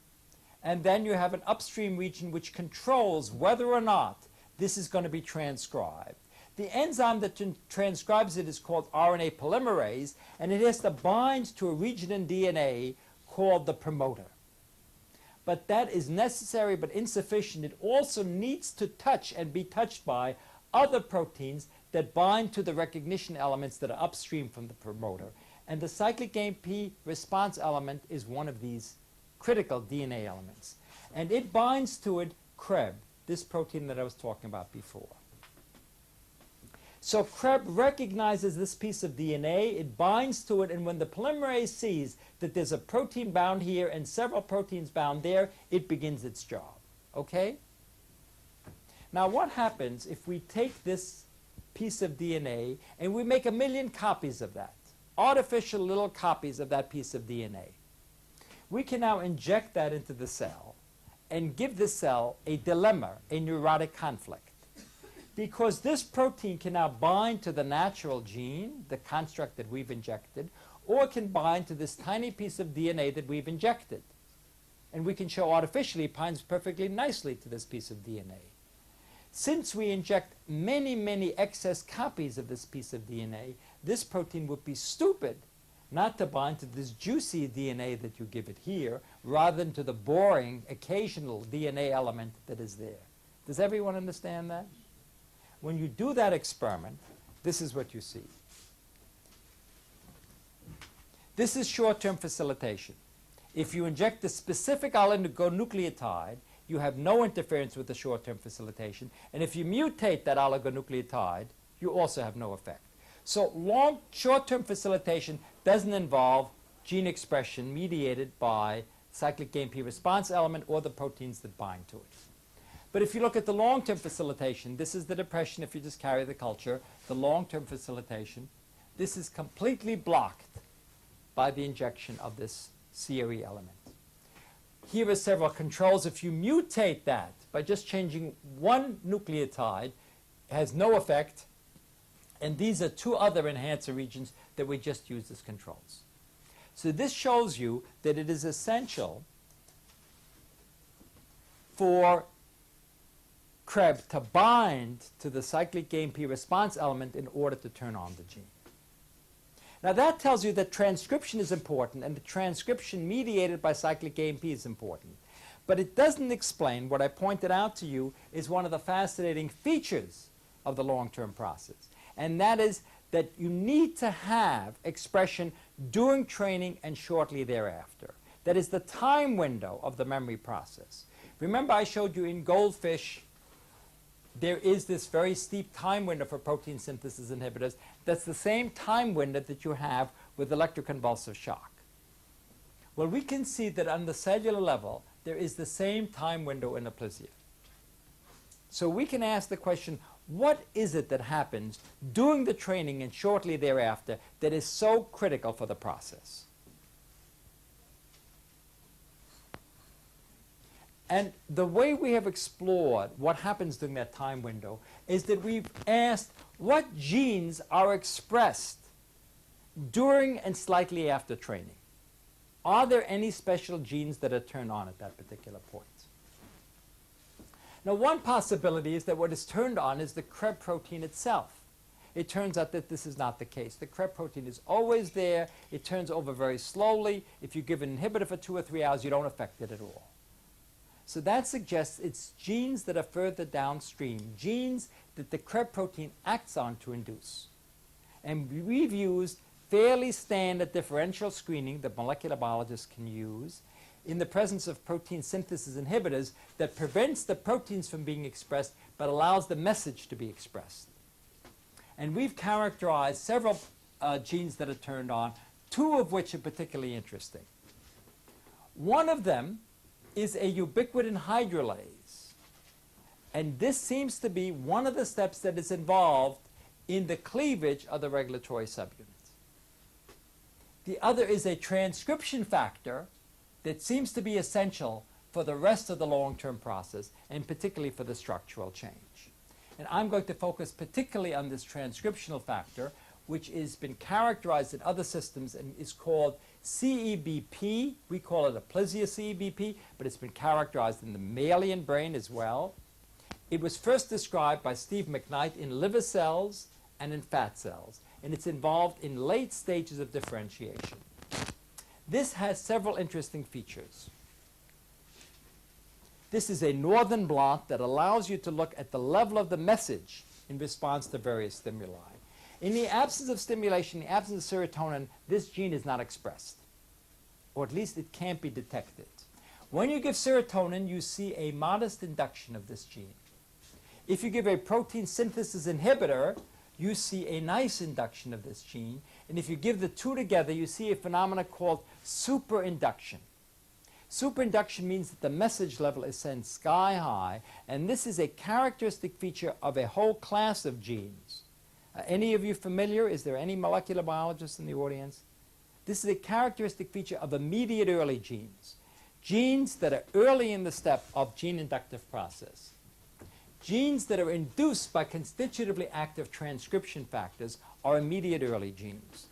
and then you have an upstream region which controls whether or not this is going to be transcribed. The enzyme that transcribes it is called RNA polymerase, and it has to bind to a region in DNA called the promoter. But that is necessary but insufficient. It also needs to touch and be touched by other proteins that bind to the recognition elements that are upstream from the promoter. And the cyclic AMP response element is one of these critical DNA elements. And it binds to it Krebs, this protein that I was talking about before. So Krebs recognizes this piece of DNA, it binds to it, and when the polymerase sees that there's a protein bound here and several proteins bound there, it begins its job. Okay? Now what happens if we take this piece of DNA and we make 1 million copies of that, artificial little copies of that piece of DNA? We can now inject that into the cell and give the cell a dilemma, a neurotic conflict. Because this protein can now bind to the natural gene, the construct that we've injected, or can bind to this tiny piece of DNA that we've injected. And we can show artificially it binds perfectly nicely to this piece of DNA. Since we inject many, many excess copies of this piece of DNA, this protein would be stupid not to bind to this juicy DNA that you give it here, rather than to the boring, occasional DNA element that is there. Does everyone understand that? When you do that experiment, this is what you see. This is short-term facilitation. If you inject the specific oligonucleotide, you have no interference with the short-term facilitation. And if you mutate that oligonucleotide, you also have no effect. So short-term facilitation doesn't involve gene expression mediated by cyclic AMP response element or the proteins that bind to it. But if you look at the long-term facilitation, this is the depression if you just carry the culture, the long-term facilitation, this is completely blocked by the injection of this COE element. Here are several controls. If you mutate that by just changing one nucleotide, it has no effect. And these are 2 other enhancer regions that we just used as controls. So this shows you that it is essential for Krebs to bind to the cyclic AMP response element in order to turn on the gene. Now that tells you that transcription is important, and the transcription mediated by cyclic AMP is important. But it doesn't explain what I pointed out to you is one of the fascinating features of the long-term process. And that is that you need to have expression during training and shortly thereafter. That is the time window of the memory process. Remember, I showed you in goldfish there is this very steep time window for protein synthesis inhibitors. That's the same time window that you have with electroconvulsive shock. Well, we can see that on the cellular level, there is the same time window in aplasia. So we can ask the question, what is it that happens during the training and shortly thereafter that is so critical for the process? And the way we have explored what happens during that time window is that we've asked what genes are expressed during and slightly after training. Are there any special genes that are turned on at that particular point? Now, one possibility is that what is turned on is the Krebs protein itself. It turns out that this is not the case. The Krebs protein is always there. It turns over very slowly. If you give an inhibitor for 2 or 3 hours, you don't affect it at all. So that suggests it's genes that are further downstream, genes that the Krebs protein acts on to induce. And we've used fairly standard differential screening that molecular biologists can use in the presence of protein synthesis inhibitors that prevents the proteins from being expressed but allows the message to be expressed. And we've characterized several genes that are turned on, 2 of which are particularly interesting. One of them is a ubiquitin hydrolase. And this seems to be one of the steps that is involved in the cleavage of the regulatory subunits. The other is a transcription factor that seems to be essential for the rest of the long-term process, and particularly for the structural change. And I'm going to focus particularly on this transcriptional factor, which has been characterized in other systems and is called CEBP. We call it aplasia CEBP, but it's been characterized in the mammalian brain as well. It was first described by Steve McKnight in liver cells and in fat cells, and it's involved in late stages of differentiation. This has several interesting features. This is a northern blot that allows you to look at the level of the message in response to various stimuli. In the absence of stimulation, in the absence of serotonin, this gene is not expressed, or at least it can't be detected. When you give serotonin, you see a modest induction of this gene. If you give a protein synthesis inhibitor, you see a nice induction of this gene. And if you give the 2 together, you see a phenomenon called superinduction. Superinduction means that the message level is sent sky high, and this is a characteristic feature of a whole class of genes. Any of you familiar? Is there any molecular biologists in the audience? This is a characteristic feature of immediate early genes. Genes that are early in the step of gene inductive process. Genes that are induced by constitutively active transcription factors are immediate early genes.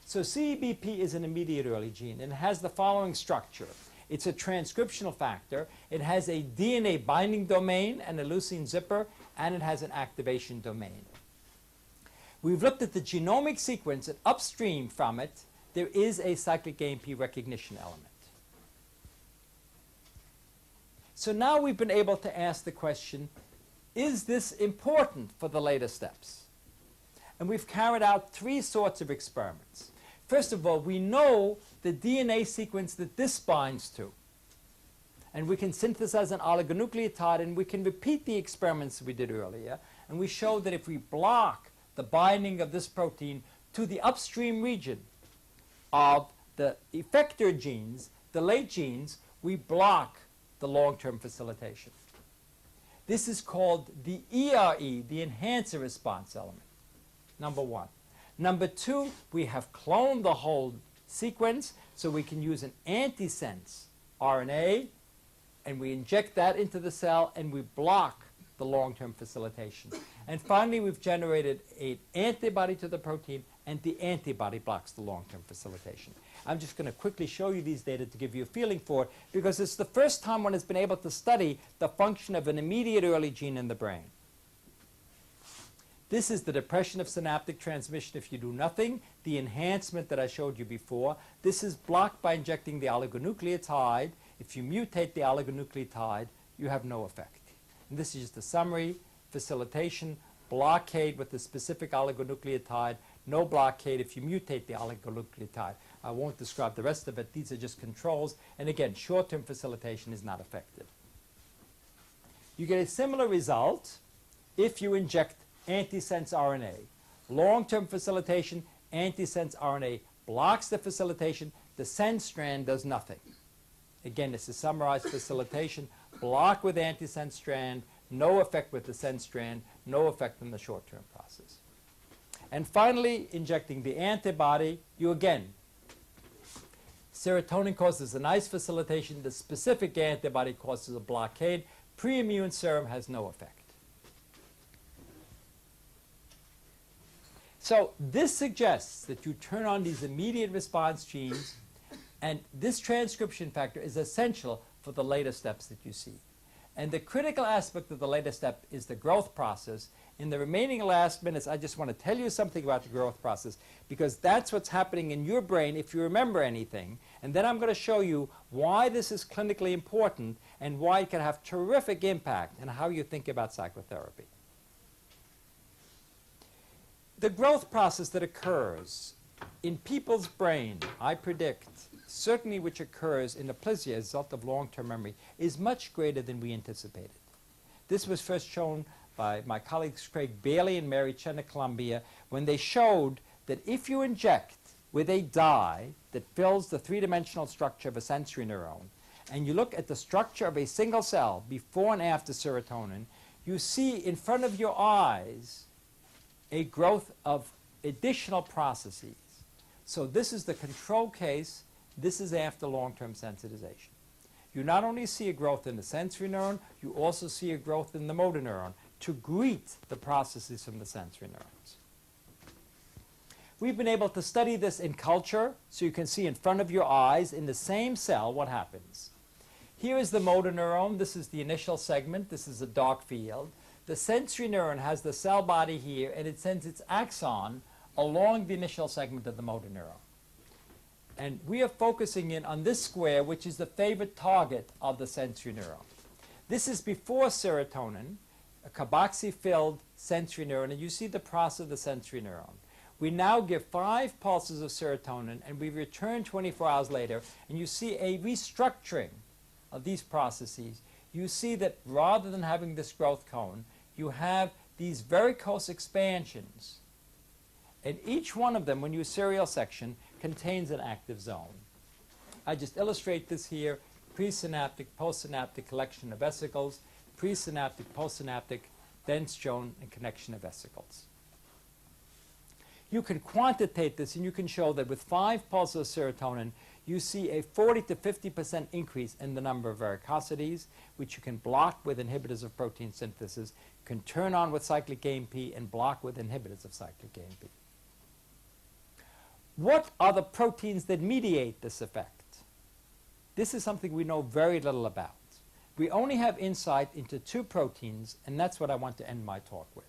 So CEBP is an immediate early gene, and it has the following structure. It's a transcriptional factor. It has a DNA binding domain and a leucine zipper, and it has an activation domain. We've looked at the genomic sequence, and upstream from it, there is a cyclic AMP recognition element. So now we've been able to ask the question, is this important for the later steps? And we've carried out 3 sorts of experiments. First of all, we know the DNA sequence that this binds to. And we can synthesize an oligonucleotide, and we can repeat the experiments we did earlier. And we showed that if we block the binding of this protein to the upstream region of the effector genes, the late genes, we block the long-term facilitation. This is called the ERE, the enhancer response element, number 1. Number 2, we have cloned the whole sequence, so we can use an antisense RNA, and we inject that into the cell, and we block the long-term facilitation. And finally, we've generated an antibody to the protein, and the antibody blocks the long-term facilitation. I'm just going to quickly show you these data to give you a feeling for it, because it's the first time one has been able to study the function of an immediate early gene in the brain. This is the depression of synaptic transmission if you do nothing, the enhancement that I showed you before. This is blocked by injecting the oligonucleotide. If you mutate the oligonucleotide, you have no effect. And this is just a summary, facilitation, blockade with the specific oligonucleotide, no blockade if you mutate the oligonucleotide. I won't describe the rest of it. These are just controls. And again, short-term facilitation is not effective. You get a similar result if you inject antisense RNA. Long-term facilitation, antisense RNA blocks the facilitation. The sense strand does nothing. Again, this is summarized facilitation. Block with antisense strand, no effect with the sense strand, no effect in the short-term process. And finally, injecting the antibody, you again, serotonin causes a nice facilitation. The specific antibody causes a blockade. Pre-immune serum has no effect. So this suggests that you turn on these immediate response genes, and this transcription factor is essential for the later steps that you see. And the critical aspect of the later step is the growth process. In the remaining last minutes, I just want to tell you something about the growth process, because that's what's happening in your brain if you remember anything. And then I'm going to show you why this is clinically important and why it can have terrific impact on how you think about psychotherapy. The growth process that occurs in people's brain, I predict, certainly which occurs in aplysia as a result of long-term memory, is much greater than we anticipated. This was first shown by my colleagues Craig Bailey and Mary Chen at Columbia when they showed that if you inject with a dye that fills the three-dimensional structure of a sensory neuron, and you look at the structure of a single cell before and after serotonin, you see in front of your eyes a growth of additional processes. So this is the control case. This is after long-term sensitization. You not only see a growth in the sensory neuron, you also see a growth in the motor neuron to greet the processes from the sensory neurons. We've been able to study this in culture, so you can see in front of your eyes in the same cell what happens. Here is the motor neuron. This is the initial segment. This is a dark field. The sensory neuron has the cell body here, and it sends its axon along the initial segment of the motor neuron. And we are focusing in on this square, which is the favorite target of the sensory neuron. This is before serotonin, a carboxy-filled sensory neuron, and you see the process of the sensory neuron. We now give 5 pulses of serotonin, and we return 24 hours later, and you see a restructuring of these processes. You see that rather than having this growth cone, you have these varicose expansions. And each one of them, when you serial section, contains an active zone. I just illustrate this here: presynaptic, postsynaptic collection of vesicles, presynaptic, postsynaptic, dense shown in connection of vesicles. You can quantitate this, and you can show that with 5 pulses of serotonin, you see a 40 to 50% increase in the number of varicosities, which you can block with inhibitors of protein synthesis, can turn on with cyclic AMP, and block with inhibitors of cyclic AMP. What are the proteins that mediate this effect? This is something we know very little about. We only have insight into 2 proteins, and that's what I want to end my talk with.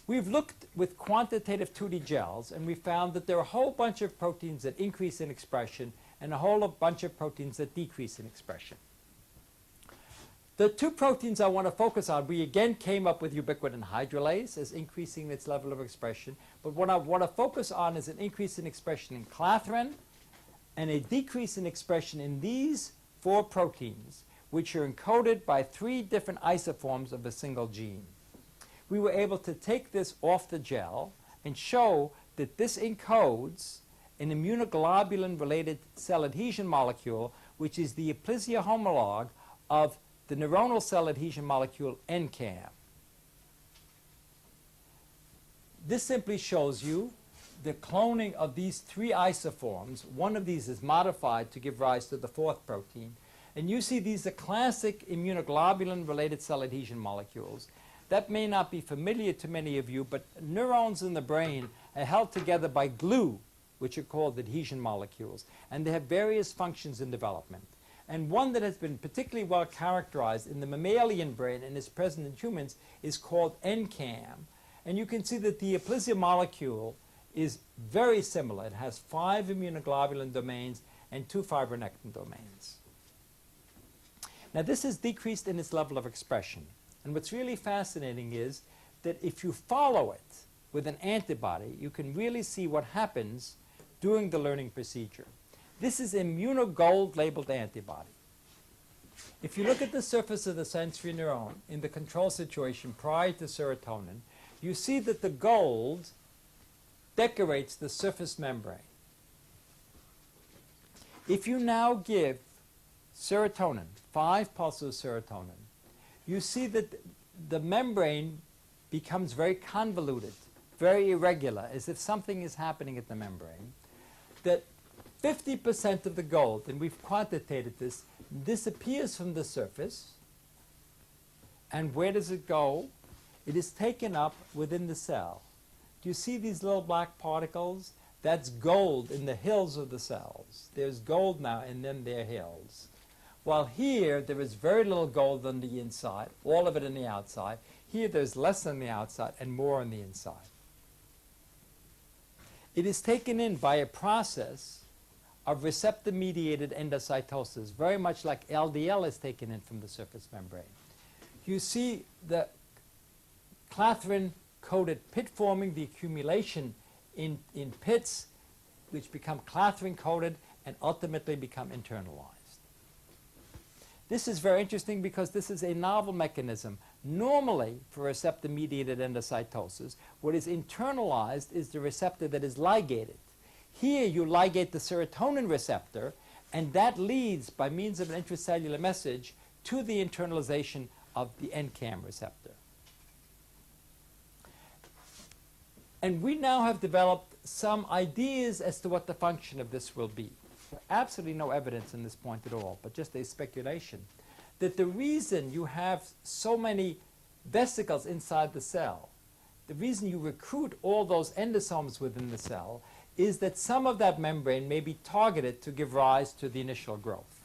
We've looked with quantitative 2D gels, and we found that there are a whole bunch of proteins that increase in expression and a whole bunch of proteins that decrease in expression. The 2 proteins I want to focus on, we again came up with ubiquitin hydrolase as increasing its level of expression, but what I want to focus on is an increase in expression in clathrin and a decrease in expression in these 4 proteins, which are encoded by 3 different isoforms of a single gene. We were able to take this off the gel and show that this encodes an immunoglobulin-related cell adhesion molecule, which is the aplysia homologue of the neuronal cell adhesion molecule NCAM. This simply shows you the cloning of these 3 isoforms. One of these is modified to give rise to the 4th protein. And you see these are classic immunoglobulin-related cell adhesion molecules. That may not be familiar to many of you, but neurons in the brain are held together by glue, which are called adhesion molecules, and they have various functions in development. And one that has been particularly well characterized in the mammalian brain and is present in humans is called NCAM. And you can see that the aplysia molecule is very similar. It has 5 immunoglobulin domains and 2 fibronectin domains. Now this is decreased in its level of expression. And what's really fascinating is that if you follow it with an antibody, you can really see what happens during the learning procedure. This is immunogold labeled antibody. If you look at the surface of the sensory neuron in the control situation prior to serotonin, you see that the gold decorates the surface membrane. If you now give serotonin, 5 pulses of serotonin, you see that the membrane becomes very convoluted, very irregular, as if something is happening at the membrane, that 50% of the gold, and we've quantitated this, disappears from the surface. And where does it go? It is taken up within the cell. Do you see these little black particles? That's gold in the hills of the cells. There's gold now in them, their hills. While here, there is very little gold on the inside, all of it on the outside. Here, there's less on the outside and more on the inside. It is taken in by a process of receptor-mediated endocytosis, very much like LDL is taken in from the surface membrane. You see the clathrin-coated pit forming, the accumulation in pits, which become clathrin-coated and ultimately become internalized. This is very interesting because this is a novel mechanism. Normally, for receptor-mediated endocytosis, what is internalized is the receptor that is ligated. Here, you ligate the serotonin receptor, and that leads, by means of an intracellular message, to the internalization of the NCAM receptor. And we now have developed some ideas as to what the function of this will be. Absolutely no evidence in this point at all, but just a speculation, that the reason you have so many vesicles inside the cell, the reason you recruit all those endosomes within the cell, is that some of that membrane may be targeted to give rise to the initial growth.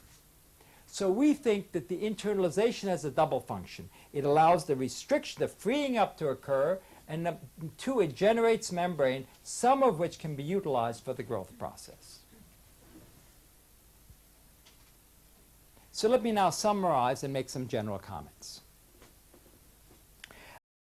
So we think that the internalization has a double function. It allows the restriction, the freeing up to occur, and 2, it generates membrane, some of which can be utilized for the growth process. So let me now summarize and make some general comments.